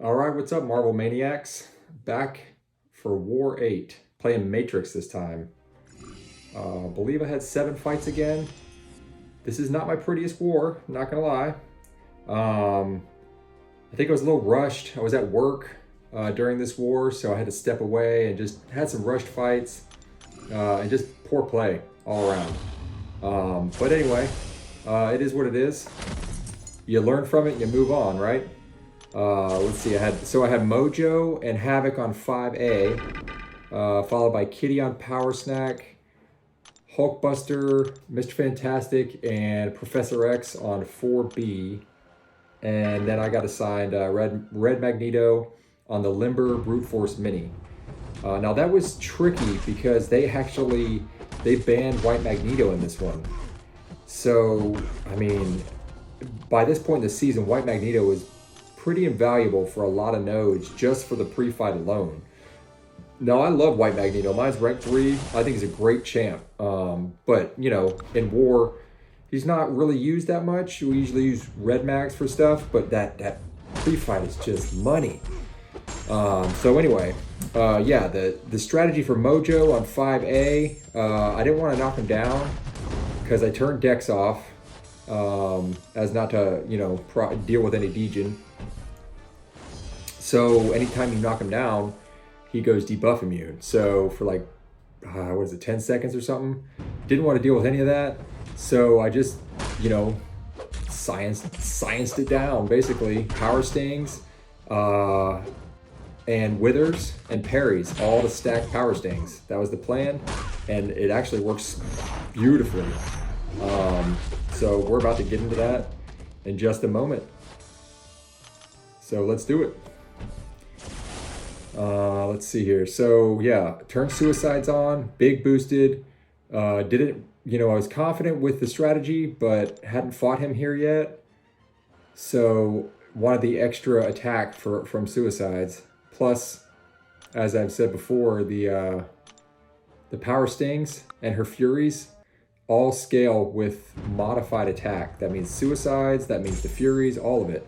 All right, what's up, Marvel Maniacs? Back for War 8, playing Matrix this time. I believe I had 7 fights again. This is not my prettiest war, not gonna lie. I think I was a little rushed. I was at work during this war, so I had to step away and just had some rushed fights and just poor play all around. But anyway, it is what it is. You learn from it and you move on, right? Let's see. I had Mojo and Havok on 5A, followed by Kitty on Power Snack, Hulkbuster, Mr. Fantastic, and Professor X on 4B, and then I got assigned Red Magneto on the Limber Brute Force Mini. Now that was tricky because they banned White Magneto in this one. So I mean, by this point in the season, White Magneto was pretty invaluable for a lot of nodes just for the pre-fight alone. Now, I love White Magneto. Mine's rank 3. I think he's a great champ. But, you know, in war, he's not really used that much. We usually use Red Mags for stuff, but that pre-fight is just money. So anyway, yeah, the strategy for Mojo on 5A, I didn't want to knock him down because I turned Dex off as not to, you know, deal with any degen. So anytime you knock him down, he goes debuff immune. So for like, what is it, 10 seconds or something? Didn't want to deal with any of that. So I just, you know, scienced it down, basically. Power stings, and withers and parries, all to stack power stings. That was the plan, and it actually works beautifully. So we're about to get into that in just a moment. So let's do it. Let's see here. So yeah, turned suicides on, big boosted. Didn't, you know, I was confident with the strategy, but hadn't fought him here yet. So wanted the extra attack from suicides. Plus, as I've said before, the power stings and her furies all scale with modified attack. That means suicides, that means the furies, all of it.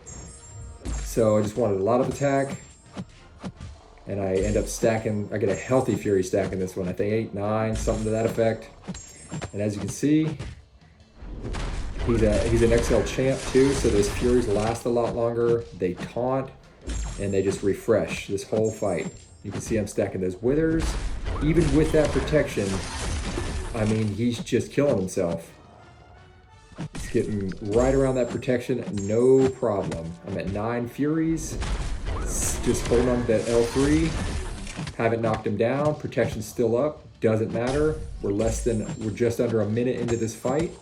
So I just wanted a lot of attack. And I end up stacking, I get a healthy fury stack in this one. I think 8, 9, something to that effect. And as you can see, he's an XL champ too, so those furies last a lot longer. They taunt, and they just refresh this whole fight. You can see I'm stacking those withers. Even with that protection, I mean, he's just killing himself. He's getting right around that protection, no problem. I'm at 9 furies. Just holding on to that L3, haven't knocked him down, protection's still up, doesn't matter. We're just under a minute into this fight.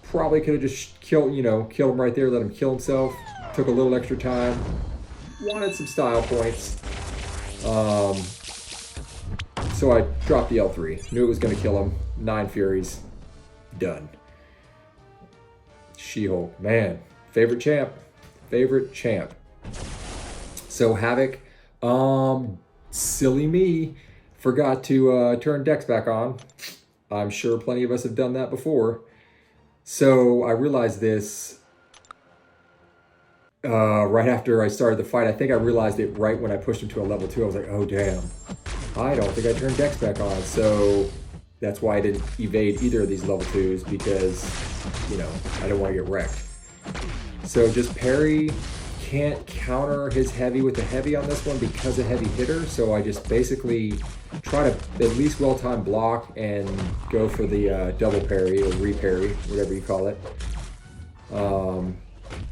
Probably could have just killed him right there, let him kill himself. Took a little extra time. Wanted some style points. So I dropped the L3. Knew it was gonna kill him. 9 furies, done. She-Hulk, man, favorite champ. So Havok, silly me, forgot to turn Dex back on. I'm sure plenty of us have done that before. So I realized this right after I started the fight. I think I realized it right when I pushed him to a level 2. I was like, oh damn, I don't think I turned Dex back on. So that's why I didn't evade either of these level 2s, because, you know, I didn't want to get wrecked. So just parry. Can't counter his heavy with the heavy on this one because of heavy hitter, so I just basically try to at least well-timed block and go for the double parry or re-parry, whatever you call it.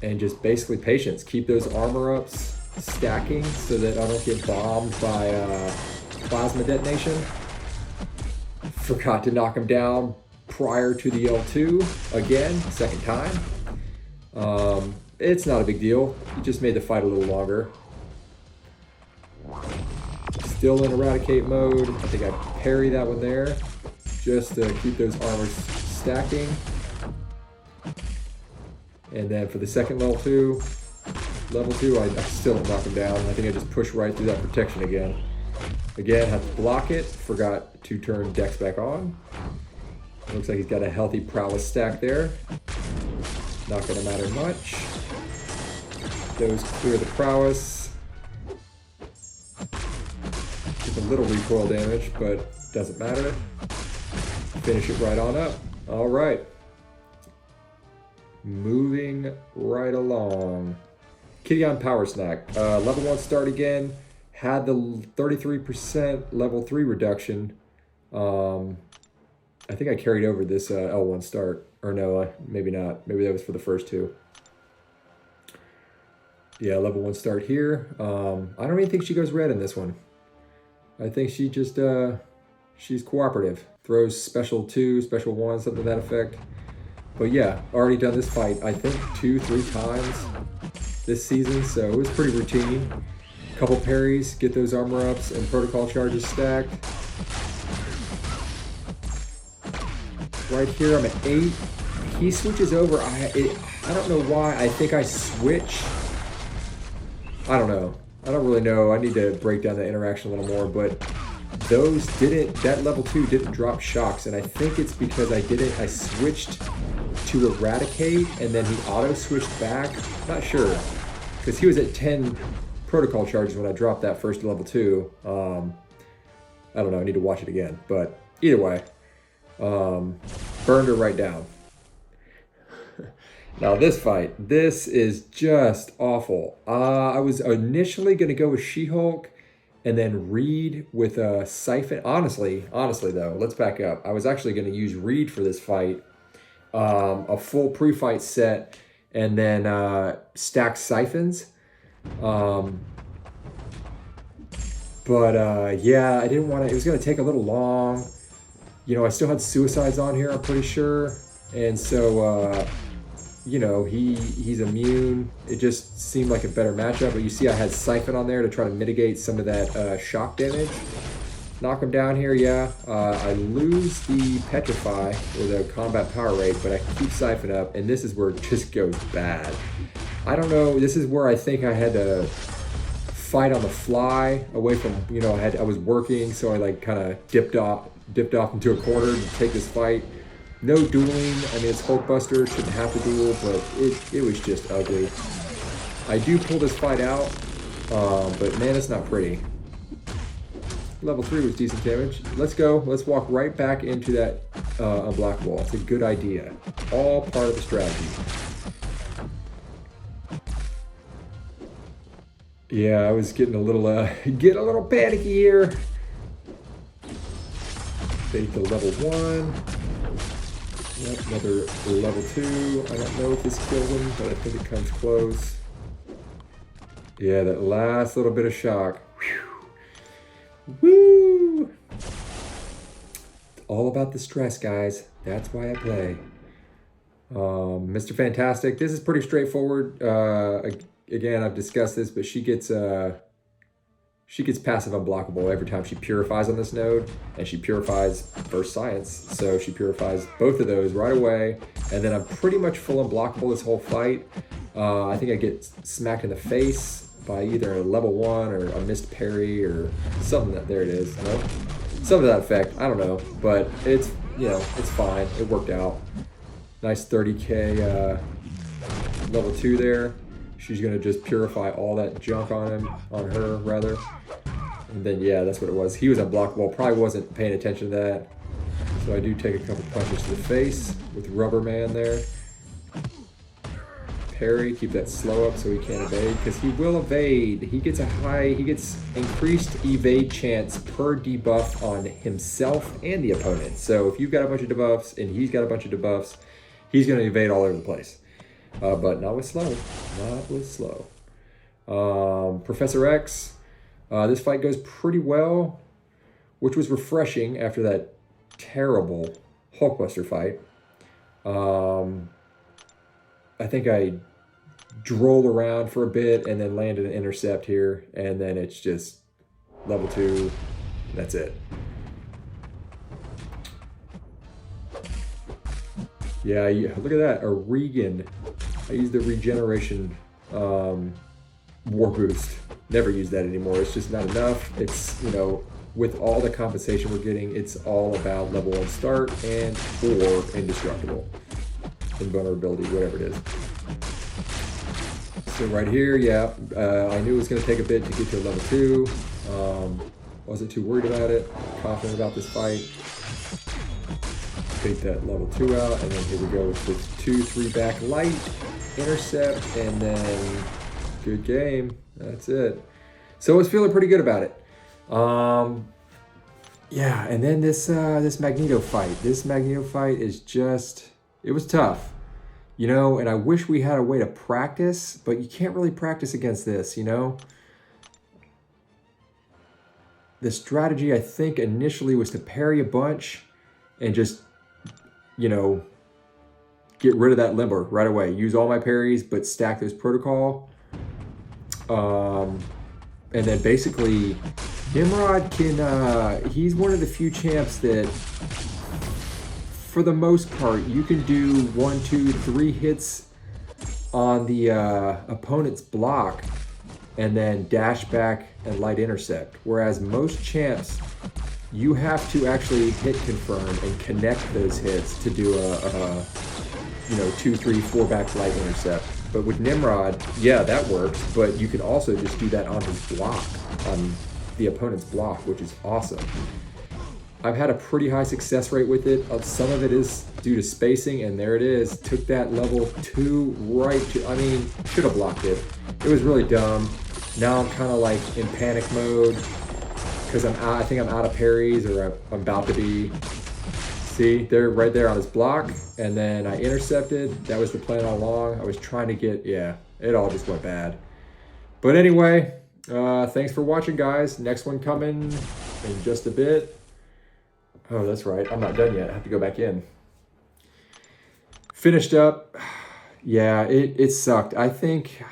And just basically patience. Keep those armor ups stacking so that I don't get bombed by plasma detonation. Forgot to knock him down prior to the L2 again, second time. It's not a big deal. It just made the fight a little longer. Still in eradicate mode. I think I parry that one there just to keep those armors stacking. And then for the second level 2, I still don't knock him down. I think I just push right through that protection again. Again, have to block it. Forgot to turn Dex back on. Looks like he's got a healthy prowess stack there. Not gonna matter much. Those clear the prowess. little recoil damage, but doesn't matter. Finish it right on up. All right. Moving right along. Kitty on Power Snack. Level 1 start again. Had the 33% level 3 reduction. I think I carried over this L1 start. Or no, maybe not. Maybe that was for the first two. Yeah, level 1 start here. I don't even think she goes red in this one. I think she just, she's cooperative. Throws special 2, special 1, something to that effect. But yeah, already done this fight, I think 2-3 times this season, so it was pretty routine. Couple parries, get those armor ups and protocol charges stacked. Right here, I'm at 8. He switches over. I don't know why. I think I switch. I don't know. I don't really know. I need to break down the interaction a little more, but those didn't, that level 2 didn't drop shocks, and I think it's because I switched to eradicate, and then he auto switched back. Not sure, because he was at 10 protocol charges when I dropped that first level 2. I don't know, I need to watch it again, but either way, burned her right down. Now this fight, this is just awful. I was initially going to go with She-Hulk and then Reed with a Siphon. Honestly though, let's back up. I was actually going to use Reed for this fight, a full pre-fight set, and then stack Siphons. Yeah, I didn't want to, it was going to take a little long. You know, I still had Suicides on here, I'm pretty sure. And so, you know, he's immune. It just seemed like a better matchup. But you see I had Siphon on there to try to mitigate some of that shock damage. Knock him down here, yeah. I lose the Petrify or the combat power rate, but I keep Siphon up, and this is where it just goes bad. I don't know, this is where I think I had to fight on the fly away from, you know, I was working, so I like kind of dipped off into a corner to take this fight. No dueling. I mean, it's Hulkbuster, shouldn't have to duel, but it was just ugly. I do pull this fight out, but man, it's not pretty. Level 3 was decent damage. Let's go. Let's walk right back into that unblockable. It's a good idea. All part of the strategy. Yeah, I was getting a little panicky here. Fade to level 1. Yep, another level 2. I don't know if this kills him, but I think it comes close. Yeah, that last little bit of shock. Whew. Woo! It's all about the stress, guys. That's why I play. Mr. Fantastic. This is pretty straightforward. Again, I've discussed this, but she gets passive unblockable every time she purifies on this node, and she purifies First Science, so she purifies both of those right away, and then I'm pretty much full unblockable this whole fight. I think I get smacked in the face by either a level 1 or a missed parry or something. There it is. Nope. Something to that effect. I don't know, but it's, you know, it's fine. It worked out. Nice 30k level 2 there. She's gonna just purify all that junk on her rather. And then yeah, that's what it was. He was unblockable, probably wasn't paying attention to that. So I do take a couple punches to the face with Rubber Man there. Parry, keep that slow up so he can't evade, because he will evade. He gets increased evade chance per debuff on himself and the opponent. So if you've got a bunch of debuffs and he's got a bunch of debuffs, he's gonna evade all over the place. But not with slow. Not with slow. Professor X. This fight goes pretty well, which was refreshing after that terrible Hulkbuster fight. I think I droll around for a bit and then landed an intercept here, and then it's just level 2. That's it. Yeah, look at that. A Regan. I used the regeneration war boost. Never use that anymore. It's just not enough. It's, you know, with all the compensation we're getting, it's all about level 1 start and or indestructible. Invulnerability, whatever it is. So right here, yeah, I knew it was going to take a bit to get to a level 2. Wasn't too worried about it. Confident about this fight. Take that level 2 out, and then here we go with the 2-3 back light, intercept, and then good game. That's it. So I was feeling pretty good about it. Yeah, and then this Magneto fight. This Magneto fight is just, it was tough. You know, and I wish we had a way to practice, but you can't really practice against this, you know? The strategy, I think, initially was to parry a bunch and just, you know, get rid of that limber right away. Use all my parries, but stack those protocol. And then basically, Nimrod can, he's one of the few champs that, for the most part, you can do 1, 2, 3 hits on the opponent's block and then dash back and light intercept. Whereas most champs, you have to actually hit confirm and connect those hits to do a 2, 3, 4 back light intercept. But with Nimrod, yeah, that works, but you can also just do that on his block, on the opponent's block, which is awesome. I've had a pretty high success rate with it. Some of it is due to spacing, and there it is. Took that level 2 right to, I mean, should have blocked it. It was really dumb. Now I'm kind of like in panic mode because I think I'm out of parries, or I'm about to be. See, they're right there on his block, and then I intercepted. That was the plan all along. I was trying to get, yeah, it all just went bad. But anyway, thanks for watching, guys. Next one coming in just a bit. Oh, that's right. I'm not done yet. I have to go back in. Finished up. Yeah, it sucked. I think,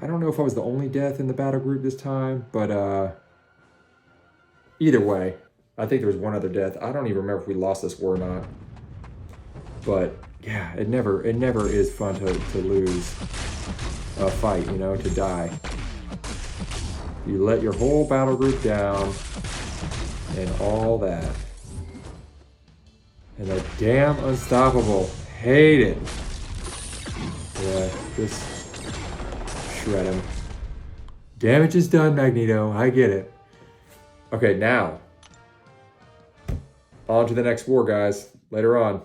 I don't know if I was the only death in the battle group this time, but either way, I think there was one other death. I don't even remember if we lost this war or not. But yeah, it never is fun to lose a fight, you know, to die. You let your whole battle group down and all that. And they're damn unstoppable. Hate it. Yeah, just shred him. Damage is done, Magneto. I get it. Okay, now on to the next war, guys. Later on.